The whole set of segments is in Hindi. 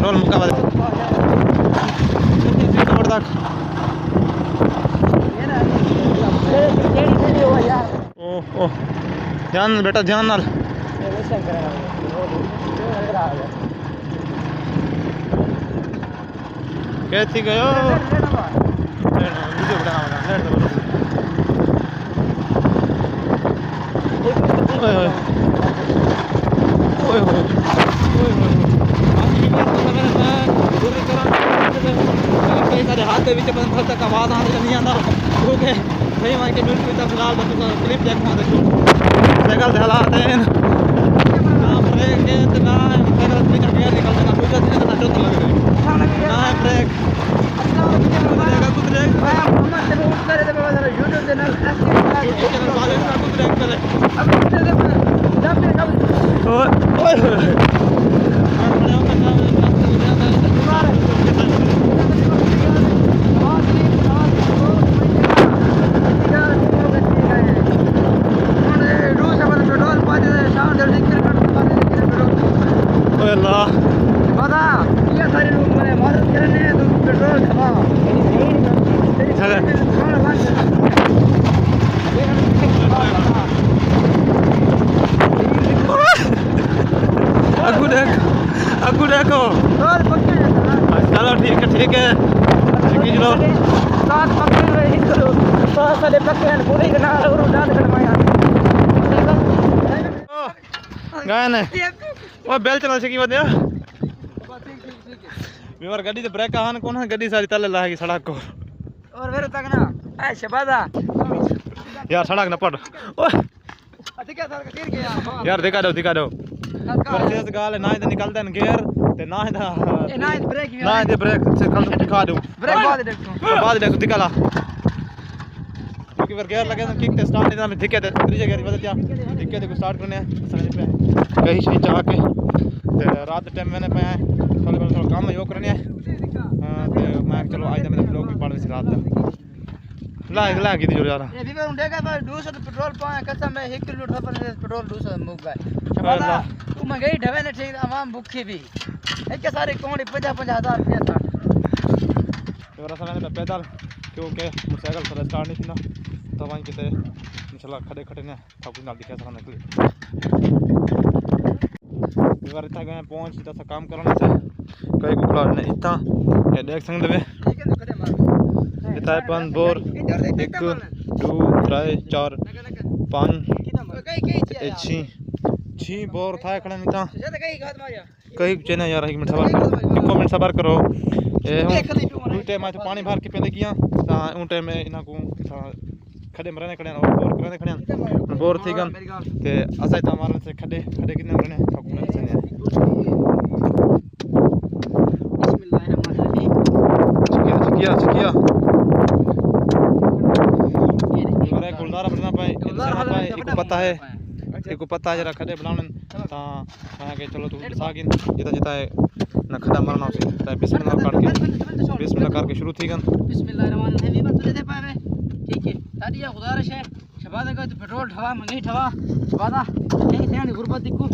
पेट्रोल मुक्का बदे मोड़ तक ओह ओह ध्यान बेटा ध्यान नाल कैसी गयो वीडियो बनावा ओए ओए ओए ओए हाथ तक आवाज आने नहीं आता क्योंकि सही मान के बिल्कुल फिलहाल क्लिप देखना साइकिल हालात हैं ना ब्रेक है ना साइकिल स्पीकर गया निकल देना कुछ नहीं तो लग रही ना ब्रेक कुछ मैं मोहम्मद से उठ करे तो मेरा YouTube चैनल वाले का कुछ ब्रेक करे अब जब भी कब ओए अल्लाह पता ये सारे लोग मैंने मदद करने तो पेट्रोल खवा अगू देखो चलो ठीक है चलो साथ पकड़ रही करो तो सारे पकड़ पूरे ना और डाल कर माया गाय ने वो बेल चला सकी बदे व्यवहार गाड़ी ते ब्रेक आन कोन गाड़ी सारी तले लागी सड़क को और मेरे तक ना ए शबादा यार सड़क न पड़ ओए क्या सर गिर गया यार दिखा दो परसेस गाल ना इधर निकलते हैं गियर ते ना इधर ब्रेक से कल दिखा दूं ब्रेक बाद देखो दिखला क्योंकि फिर गियर लगे तो किक ते स्टार्ट नहीं था मैं दिखे ते त्रीजे गियर बदल दिया दिखे ते को स्टार्ट करने समझ पे कहीं से जाके ते रात टाइम मैंने पे थोड़ा काम यो करने हां ते मैं चलो आज मैं ब्लॉग भी पढ़ से रात ला की जो यार ये भी उंडेगा पर 200 पेट्रोल पाए कसम मैं 1 किलोमीटर पर पेट्रोल 200 मुक गए शबादा तू महंगाई ढवे ने ठीक आवाम भूखी भी एक सारे कोड़ी 50,000 रुपया था तो रसा मैंने पैदल क्योंकि मोटरसाइकिल पर स्टार्ट नहीं थी ना तो वहीं किते इंशाल्लाह खड़े ने सब कुछ ना दिखा सकना निकले बार इतना गए पहुंच इतना सा काम करने से कई कुकड़ा ने इतना ये देख सकते वे इतना है 5 बोर 1 2 3 4 5 6 बोर था खड़े इतना कई चेना यार 1 मिनट सबर करो ए उन टाइम में पानी भर के पहले किया ता उन टाइम में इना को खड़े मरने खड़े और बोर करने खड़े बोर थी गन ते असा ता मारने से खड़े कितने मरने ठोकने से ने चिकिया मेरे गुलदारा बनना पाए इंसान पाए एक को पता है जरा खड़े बनाने ता मैं के चलो तू सागिन जिता है ना खड़ा मरना से ता बिस्मिल्लाह करके शुरू थी गन बिस्मिल्लाहिर्रहमानिर्रहीम बस दे पावे ठीक है तादिया गुजारिश है शबादा का पेट्रोल ठवा मंगी ठवा शबादा कहीं से गुरबत दिखू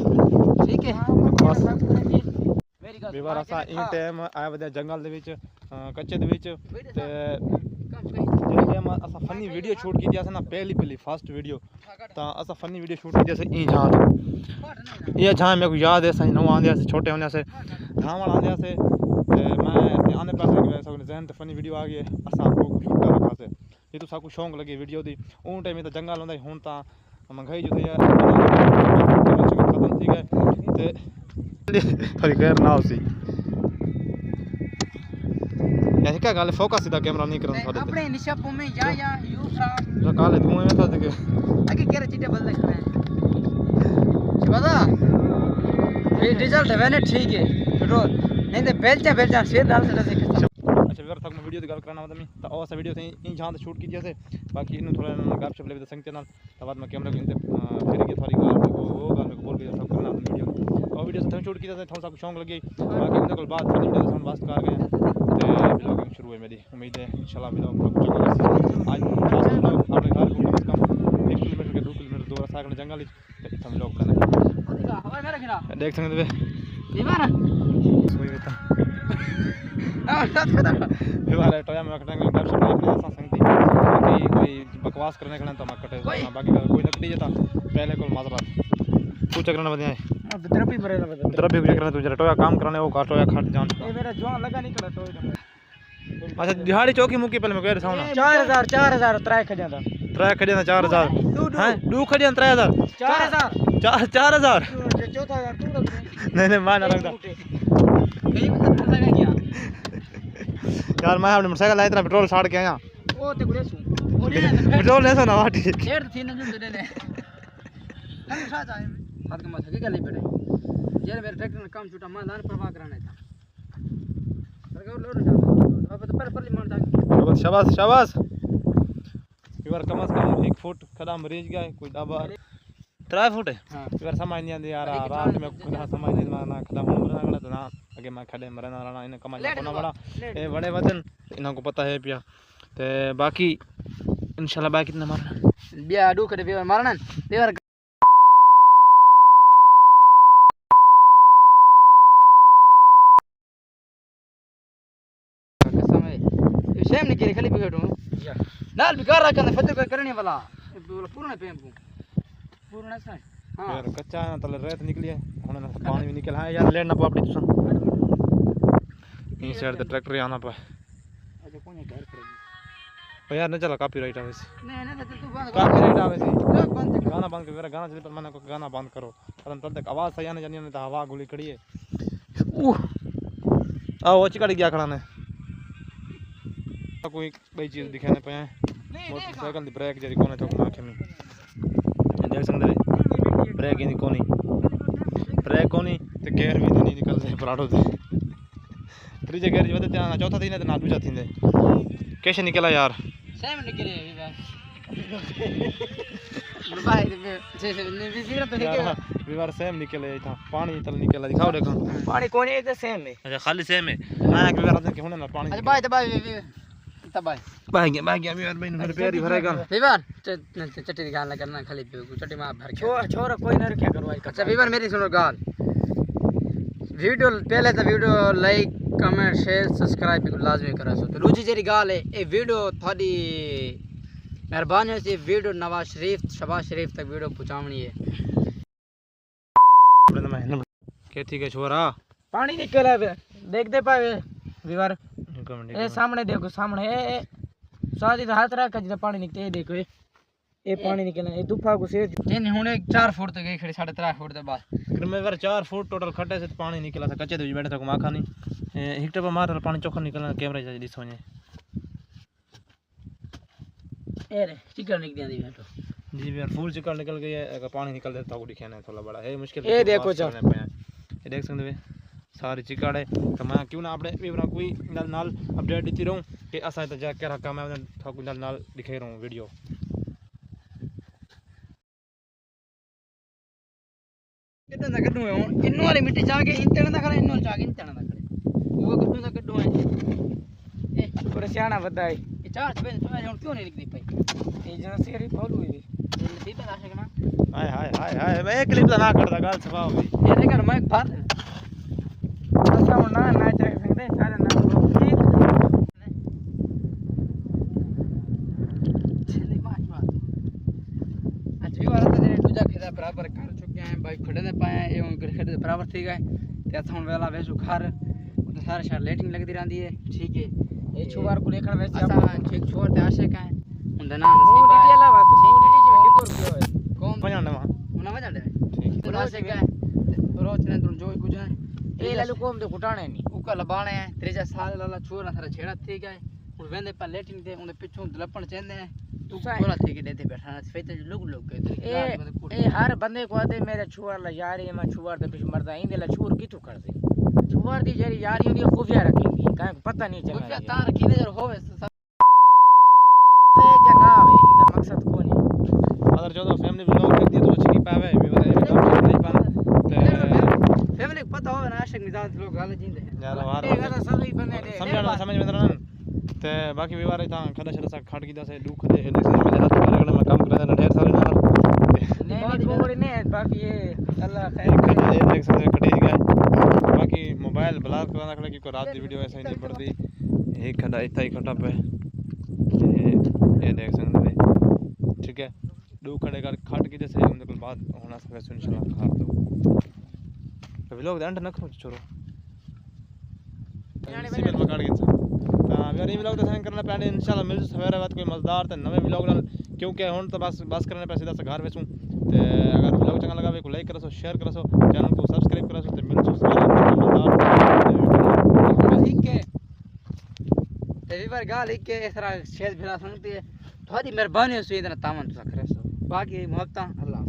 ठीक है बस बेवार असा इन टाइम आया वदे जंगल दे विच कच्चे दे विच ते जे टाइम असा फनी वीडियो शूट की दिया से ना पहली फर्स्ट वीडियो ता असा फनी वीडियो शूट की दिया से ई जहां ये जहां मेरे को याद है सही नौ आंदे से छोटे होने से धावण आंदे से मैं आने पास लगे सब जहन ते फनी वीडियो आ गई असा को शूट कर रखा से ये तो सब शौक लगी वीडियो दी उन टाइम में तो जंगल होंदा हुन ता महंगाई जो यार खत्म थी गए ते थोड़ी खैर ना होसी ऐसे क्या गाल फोकस सीधा कैमरा नहीं करन थोड़े अपने निशा में या यू साहब जो काले धुएं में था देखे आगे केरे चीटे बदल रहे हैं बता ये रिजल्ट है ना ठीक है पेट्रोल नहीं तो बेलचा शेर डाल से अच्छा व्यवर तक मैं वीडियो दी गल करना मतलब ता ओ सा वीडियो थे इन जहां शूट की जैसे बाकी इन थोड़ा गपशप ले संग चैनल तब बाद में कैमरा को इनते फिर के थोड़ी गाल को वो गाल को बोल के सब करना वीडियो और वीडियो से शूट की जैसे थोड़ा सा शौक लगी बाकी उनके कोल बात फनी वीडियो से बस कर गए ते ब्लॉगिंग शुरू है मेरी उम्मीद है इंशाल्लाह ब्लॉग आज अपने घर को कम 1 किलोमीटर के 2 किलोमीटर दूर सागण जंगल इतना ब्लॉग करना देख सकते हो ये बार सोई बेटा विवार टोया में कटेंगे गप शप करे सा संगति बाकी कोई बकवास करने के तो मैं कटे बाकी कोई नकली जता पहले को माजरा तू चक्र न बदिया द्रबी भरेला बता द्रबी चक्र तू जरा टोया काम करने वो काटोया खट जान ये मेरा जवान लगा नहीं कड़ा टोय अच्छा दिहाड़ी चौकी मुकी पहले मैं कह रहा हूं ना 4000 3 खजांदा 3 खजांदा 4000 हैं 2 खजांदा 3000 4000 चौथा हजार तू रख नहीं मान रखदा यही मतलब लगा क्या यार मैं अपने मोटरसाइकिल ला इतना पेट्रोल साड़ के आया ओ ते गुड़े सु पेट्रोल ले सो ना वाटी डेढ़ थी न जो दे हम साथ आए हाथ का माथा के गले बैठे जेल मेरे ट्रैक्टर में काम छूटा मैं लान प्रवाह कराने था सरकार लोड उठा अब तो पर मान था शाबाश शाबाश इवर कम से कम 1 फुट खड़ा मरीज गया कोई डाबा 3 फुट है हां इवर समझ नहीं आंदी यार रात में खुदा समझ नहीं ना खड़ा मरना तो ना आगे मैं खड़े मरना रहना इन कमाई कोना बड़ा ए बड़े वजन इनको पता है पिया ते बाकी इंशाल्लाह बाकी कितना मारना बिया डू करे बिया मारना देवर सेम नहीं करे खाली बिगड़ो नाल बिकार रखा ना फते कोई करने वाला पूर्ण पे पूर्ण सा हां यार कच्चा है तले रेत निकली है हुन पानी भी निकल है यार लेना पापड़ी तुसा इन साइड ते ट्रैक्टर आना पे अच्छा कौन है घर करेगी ओ यार न चला कॉपीराइट आवे सी नहीं तू बंद कॉपीराइट आवे सी बंद गाना बंद कर मेरा गाना चले पर मैंने को गाना बंद करो पर तब तक आवाज सही आने जानी नहीं तो हवा गोली खड़ी है आओ चिकड़ गया खड़ा ने कोई बड़ी चीज दिखाने पे है मोटरसाइकिल दी ब्रेक जरी कोने तो आंखें में देख सकते ब्रेक ही कोनी ब्रेक कोनी ते गेयर भी नहीं निकल दे पराठो दे त्रीजे गेयर जो ते चौथा थी ना दूजा थींदे कैसे निकला यार सेम निकले भाई से ने तो है विवार सेम निकले था पानी तल निकला दिखाओ देखो पानी कोनी है सेम है अच्छा खाली सेम है मैं एक विवार के होने ना पानी अच्छा भाई तबाय भाग गया विवार भाई मेरे पैर ही भरेगा विवार चट्टी गाल ना करना खाली चट्टी में भर के छोरा कोई ना रखा करो अच्छा विवार मेरी सुनो गाल वीडियो पहले तो video like comment share subscribe भी लाजमी करा सो तो दूजी जेरी गाल है ए वीडियो थोड़ी मेहरबानी से वीडियो नवाज शरीफ शबाज शरीफ तक वीडियो पहुंचावनी है के ठीक है छोरा पानी निकला देख दे पाए विवार ए सामने देखो सामने ए सादी तो हाथ रख जिदा पानी निकले देखो ए पानी निकलना ए दुफा को से तीन हुने 4 फुट तक गई खड़ी 3.5 फुट तक बस फिर मैं बार 4 फुट टोटल खड्डे से पानी निकला था कच्चे तो बैठे था माखा नहीं हिट पे मार पानी चोखा निकलना कैमरा जा दिसो ने ए रे चिकन निकल दी बैठो जी यार फुल चिकन निकल गई है अगर पानी निकल देता तो दिखाने थोड़ा बड़ा है मुश्किल ए देखो चल ये देख सकते हो सारी चिकाड़ है तो मैं क्यों ना अपने विवरण कोई नाल अपडेट देती रहूं कि असा तो जा के रखा मैं थाकू नाल दिखाई रहूं वीडियो कितना कड्डू है इन्नो वाली मिट्टी जाके इंतण ना खड़े इन्नो जाके इंतण ना खड़े वो कड्डू ना कड्डू है ए पूरा सियाना बदाई ये चार पे तो मैं क्यों नहीं निकली पाई ये जना सेरी फॉलो है ये नसीब है आशा करना हाय मैं एक क्लिप ना करदा गाल सफा हो गई ये देखो मैं बात ऐसा होना ना चाहिए सकते सारे ना चले मार बात अच्छा ये वाला तो दूजा खेदा बराबर कर चुके हैं भाई खड़े ने पाए ये उन खेदे बराबर ठीक है ते अथन वेला वेसु खार तो सारे शहर लेटिंग लगदी रहंदी है ठीक है ये छुवार को लेकर वैसे आप ठीक छोड़ ते आशे का उनदा नाम नसीब है डिटेल वास्ते वो डिटेल डिपोर क्यों कौन पहचान ना उना वजह दे ठीक है आशे का रोज ने तुम जो कुछ है ए लालू कोम दे कुटाने नहीं उका लबाने है 3 साल लाला छोरा थारा छेड़ा ठीक है और वेंदे पर लेटिंग दे उन पिछू लपण चेंदे हैं तू छोरा ठीक है देते बैठा सफेद लोग के ए हर बंदे को आदे मेरे छुआर ला यारी मैं छुआर दे पिछ मरदा इंदे ला छुर किथु कर दे छुआर दी जेरी यारी होंदी खुफिया रखींदी काहे पता नहीं चला खुफिया तार रखीने जर होवे पे जनावे इंदा मकसद कोनी अगर जो फैमिली ब्लॉग देख दिए तो अच्छी पावे फैमिली पता होवे ना आशिक मिजाज लोग गाल जींदे यार वार ए गाला सही बने दे समझ में ना ते बाकी व्यवहार था खड़ा छड़ा सा खट की से दुख दे देख से मेरे हाथ में मैं काम करदा ना ढेर सारे ना नहीं कोड़ी नहीं बाकी ये अल्लाह खैर ये देख सकते कटे गया बाकी मोबाइल ब्लास्ट इंतजार कराना खड़ा क्योंकि रात की वीडियो ऐसे ही नहीं पड़ती एक खड़ा इतना ही खड़ा पे ये देख सकते हैं ठीक है दो खड़े कर खट के जैसे उनके कुल बात होना सके सुन इंशाल्लाह खार तो व्लॉग द एंड न करो छोरो सिविल पकड़ के हां यार ये व्लॉग तो सेंड करना पैंडे इंशाल्लाह मिल सवेरे बात कोई मजेदार ते नवे व्लॉग नाल क्योंकि हुन तो बस करने पे सीधा से घर वेचूं ते अगर व्लॉग चंगा लगा वे को लाइक करो शेयर करो चैनल को सब्सक्राइब करो ते मिल सो लिख के तेरी बार गा लिख के इस तरह शेयर भिड़ा सकती है थोड़ी मेहरबानी हो इतना तामन तो करे सो बाकी मोहब्बत अल्लाह